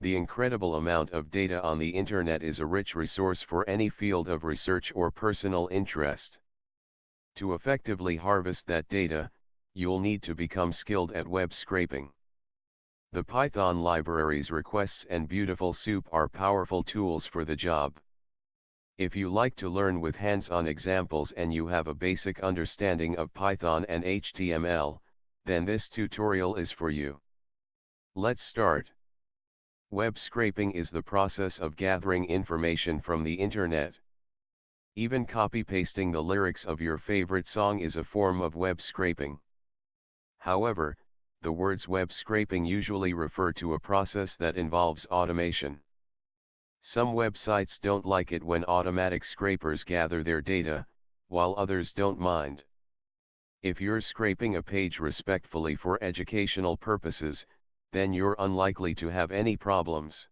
The incredible amount of data on the internet is a rich resource for any field of research or personal interest. To effectively harvest that data, you'll need to become skilled at web scraping. The Python libraries Requests and Beautiful Soup are powerful tools for the job. If you like to learn with hands-on examples and you have a basic understanding of Python and HTML, then this tutorial is for you. Let's start. Web scraping is the process of gathering information from the internet. Even copy-pasting the lyrics of your favorite song is a form of web scraping. However, the words web scraping usually refer to a process that involves automation. Some websites don't like it when automatic scrapers gather their data, while others don't mind. If you're scraping a page respectfully for educational purposes, then you're unlikely to have any problems.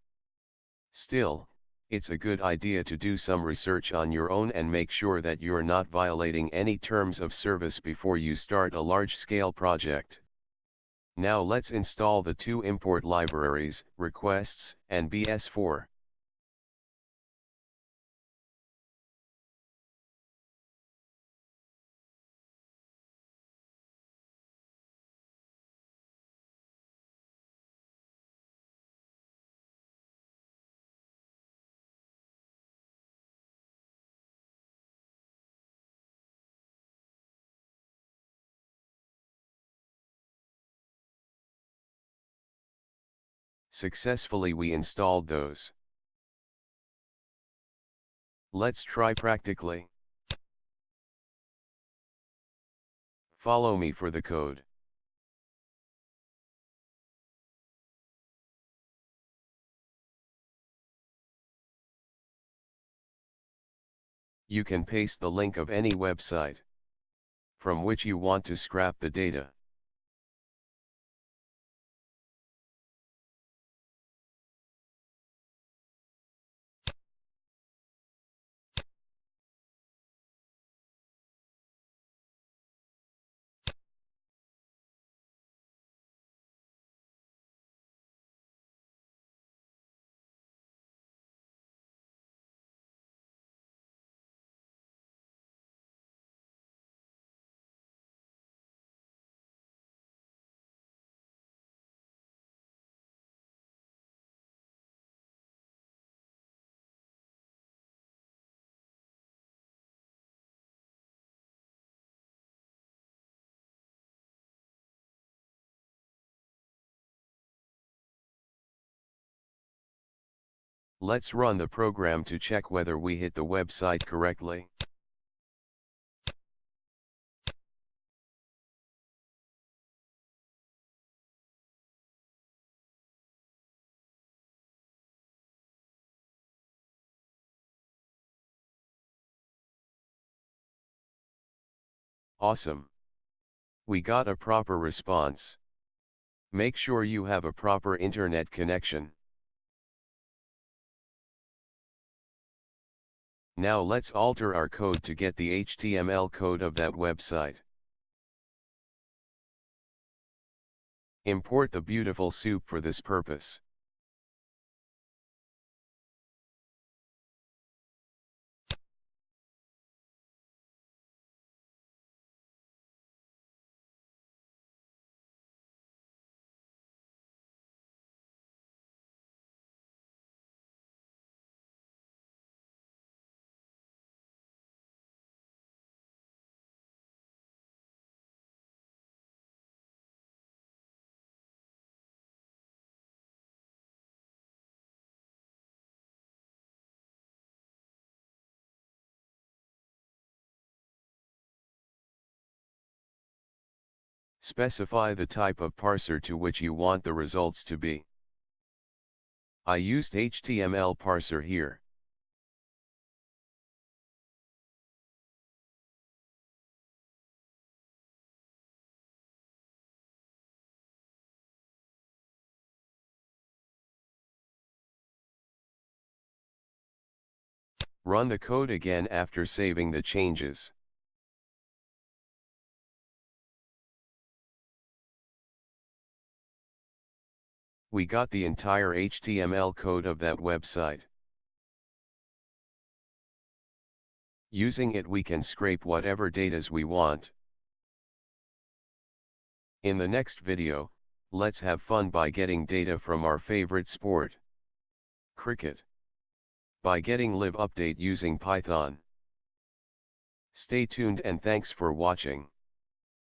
Still, it's a good idea to do some research on your own and make sure that you're not violating any terms of service before you start a large-scale project. Now let's install the two import libraries, Requests and BS4. Successfully we installed those. Let's try practically. Follow me for the code. You can paste the link of any website from which you want to scrap the data. Let's run the program to check whether we hit the website correctly. Awesome. We got a proper response. Make sure you have a proper internet connection. Now let's alter our code to get the HTML code of that website. Import the beautiful soup for this purpose. Specify the type of parser to which you want the results to be. I used HTML parser here. Run the code again after saving the changes. we got the entire HTML code of that website. Using it we can scrape whatever datas we want. In the next video, let's have fun by getting data from our favorite sport, cricket, by getting live update using Python. Stay tuned and thanks for watching.